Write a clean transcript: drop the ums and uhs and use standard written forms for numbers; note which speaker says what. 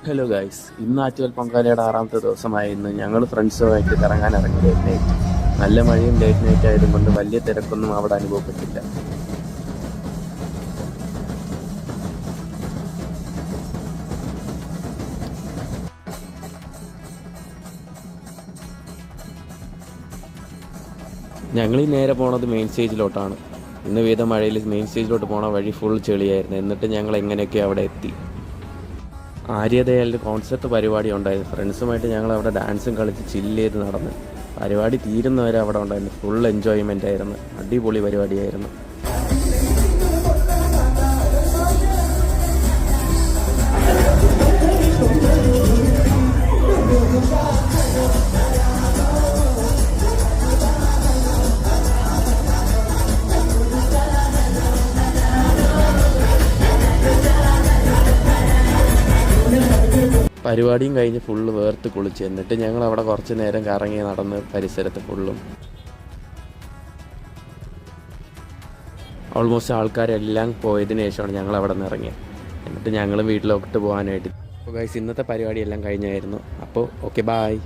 Speaker 1: Hello guys, ഇന്ന് ആറ്റുകാൽ പൊങ്കാലയുടെ 6ാമത്തെ ദിവസമായ ഇന്ന് ഞങ്ങൾ ഫ്രണ്ട്സുമായിട്ട് കറങ്ങാൻ ഇറങ്ങി ലേറ്റ് നൈറ്റ്. നല്ല മഴയും ലേറ്റ് നൈറ്റ് ആയതുകൊണ്ട് വലിയ തിരക്കൊന്നും അവിടെ അനുഭവപ്പെട്ടില്ല. ഞങ്ങൾ നേരെ പോണത് മെയിൻ സ്റ്റേജിലോട്ടാണ്. ഇന്ന് പെയ്ത മഴയിൽ മെയിൻ സ്റ്റേജിലോട്ട് പോണ വഴി ഫുൾ ചെളിയായിരുന്നു. എന്നിട്ട് ഞങ്ങൾ എങ്ങനെയൊക്കെ അവിടെ എത്തി. ആര്യദയാലിൻ്റെ കോൺസെർട്ട് പരിപാടി ഉണ്ടായിരുന്നു. ഫ്രണ്ട്സുമായിട്ട് ഞങ്ങൾ അവിടെ ഡാൻസും കളിച്ച് ചില്ല് ചെയ്ത് നടന്ന് പരിപാടി തീരുന്നവരെ അവിടെ ഉണ്ടായിരുന്നു. ഫുൾ എൻജോയ്മെൻ്റ് ആയിരുന്നു. അടിപൊളി പരിപാടിയായിരുന്നു. പരിപാടിയും കഴിഞ്ഞ് ഫുള്ള് വേർത്ത് കുളിച്ച് എന്നിട്ട് ഞങ്ങൾ അവിടെ കുറച്ച് നേരം കറങ്ങി നടന്ന് പരിസരത്ത് ഫുള്ളും ഓൾമോസ്റ്റ് ആൾക്കാരെല്ലാം പോയതിന് ശേഷമാണ് ഞങ്ങൾ അവിടെ നിന്ന് ഇറങ്ങിയത്. എന്നിട്ട് ഞങ്ങളും വീട്ടിലോട്ട് പോകാനായിട്ട്. അപ്പോൾ ഗൈസ്, ഇന്നത്തെ പരിപാടിയെല്ലാം കഴിഞ്ഞായിരുന്നു. അപ്പോൾ ഓക്കെ, ബായ്.